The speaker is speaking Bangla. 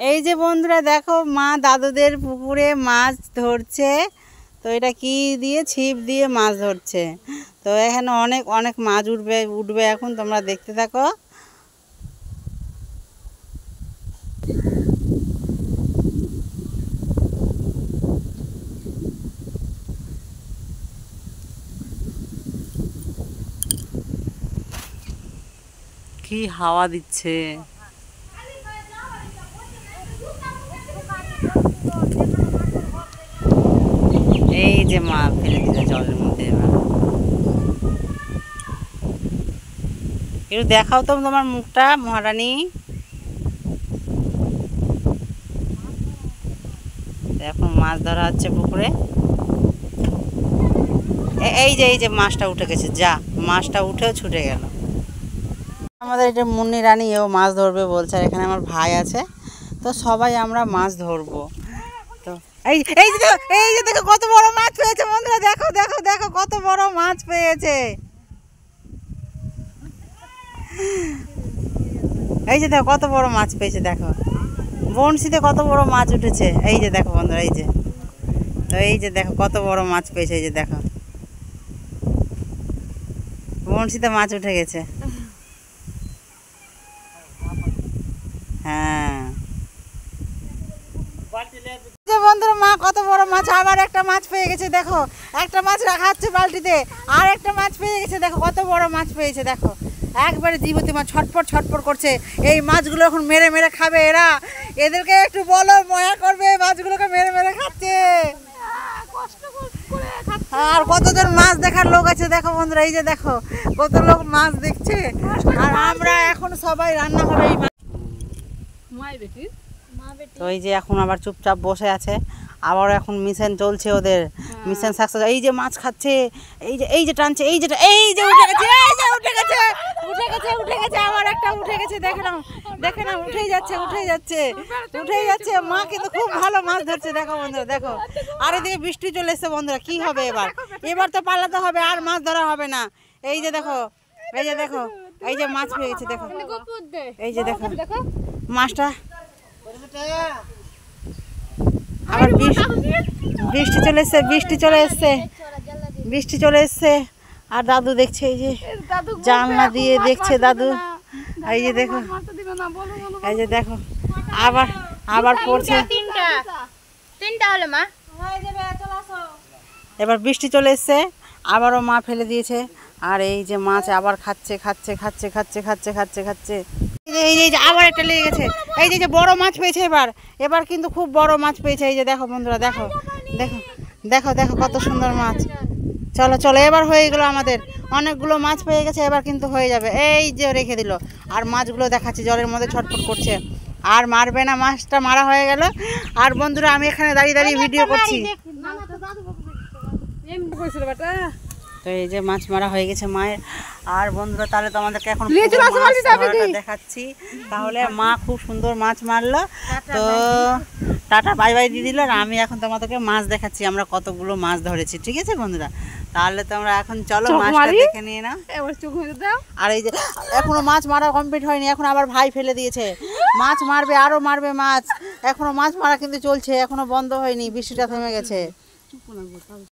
এই যে বন্ধুরা দেখো মা দাদুদের পুকুরে মাছ ধরছে। তো এটা কি দিয়ে, ছিপ দিয়ে মাছ ধরছে। তো এখানে অনেক অনেক মাছ উঠবে এখন, তোমরা দেখতে থাকো। কি হাওয়া দিচ্ছে। এই যে মা ফেলে দিল জলের মধ্যে। এবার একটু দেখাও তো তোমার মুখটা মহারানী। এখন মাছ ধরা হচ্ছে পুকুরে। এই যে মাছটা উঠে গেছে, যা মাছটা উঠেও ছুটে গেল। আমাদের এটা মুন্নি রানী, এও মাছ ধরবে বলছে। আর এখানে আমার ভাই আছে, তো সবাই আমরা মাছ ধরবো। তো এই যে দেখো কত বড় মাছ পেয়েছে বন্ধুরা, দেখো দেখো দেখো কত বড় মাছ পেয়েছে। এই যে দেখো কত বড় মাছ পেয়েছে, দেখো বনশিতে কত বড় মাছ উঠেছে। এই যে দেখো বন্ধুরা, এই যে তো এই যে দেখো কত বড় মাছ পেয়েছে। এই যে দেখো বনশিতে মাছ উঠে গেছে। হ্যাঁ বন্ধুরা, মা কত বড় মাছ, আবার একটা মাছ পেয়ে গেছে। দেখো একটা মাছ রাখা হচ্ছে বালতিতে, আর একটা মাছ পেয়ে গেছে। দেখো কত বড় মাছ পেয়েছে, দেখো একবারে জীবতী মাছ ছটপট ছটপট করছে। এই মাছগুলো এখন মেরে মেরে খাবে এরা। এদেরকে একটু বলো, ময়া করবে, মাছগুলোকে মেরে মেরে খাচ্ছে। আর কতজন মাছ দেখার লোক আছে দেখো বন্ধুরা, এই যে দেখো কত লোক মাছ দেখছে। আর আমরা এখন সবাই রান্না হবে এই মাছ। তো এই যে এখন আবার চুপচাপ বসে আছে, আবার এখন মিশন চলছে ওদের, মিশন সাকসেস। এই যে মাছ খাচ্ছে, এই যে টানছে, এই যে উঠে গেছে, এই যে উঠে গেছে, উঠে গেছে, উঠে গেছে, আবার একটা উঠে গেছে। দেখে নাও উঠেই যাচ্ছে, উঠেই যাচ্ছে, উঠেই যাচ্ছে। মা কিন্তু খুব ভালো মাছ ধরছে দেখো বন্ধুরা, দেখো। আর এদিকে বৃষ্টি চলে এসছে বন্ধুরা, কি হবে এবার তো পালাতে হবে, আর মাছ ধরা হবে না। এই যে দেখো, এই যে দেখো, এই যে মাছ পেয়ে গেছে দেখো, এই যে দেখো মাছটা। আবার বৃষ্টি চলে এসছে, বৃষ্টি চলে এসছে, বৃষ্টি চলে এসছে। আর দাদু দেখছে, এই যে জানলা দিয়ে দেখছে দাদু। এই যে দেখো, এই যে দেখো আবার আবার পড়ছে। এবার বৃষ্টি চলে এসছে, আবারও মা ফেলে দিয়েছে। আর এই যে মাছ আবার খাচ্ছে খাচ্ছে খাচ্ছে খাচ্ছে খাচ্ছে খাচ্ছে খাচ্ছে। এই যে আবার একটা লেগে গেছে। এই যে বড় মাছ পেয়েছে এবার কিন্তু খুব বড় মাছ পেয়েছে। এই যে দেখো বন্ধুরা, দেখো দেখো দেখো দেখো কত সুন্দর মাছ। চলো চলো, এবার হয়ে গেলো আমাদের, অনেকগুলো মাছ পেয়ে গেছে, এবার কিন্তু হয়ে যাবে। এই যে রেখে দিল, আর মাছগুলো দেখাচ্ছি জলের মধ্যে ছটফট করছে। আর মারবে না, মাছটা মারা হয়ে গেল। আর বন্ধুরা আমি এখানে দাঁড়িয়ে দাঁড়িয়ে ভিডিও করছি। তো এই যে মাছ মারা হয়ে গেছে মায়ের। আর বন্ধুরা তাহলে তো আমাদেরকে এখন দেখাচ্ছি। তাহলে মা খুব সুন্দর মাছ মারলো। তো টাটা বাই বাই দিয়ে দিল। আর আমি এখন তোমাদেরকে মাছ দেখাচ্ছি আমরা কতগুলো মাছ ধরেছি, ঠিক আছে বন্ধুরা। তাহলে তোমরা এখন চলো মাছটা দেখে নিয়ে নাও। আর এই যে এখনো মাছ মারা কমপ্লিট হয়নি, এখন আবার ভাই ফেলে দিয়েছে। মাছ মারবে, আরো মারবে মাছ। এখনো মাছ মারা কিন্তু চলছে, এখনো বন্ধ হয়নি, বৃষ্টিটা থেমে গেছে।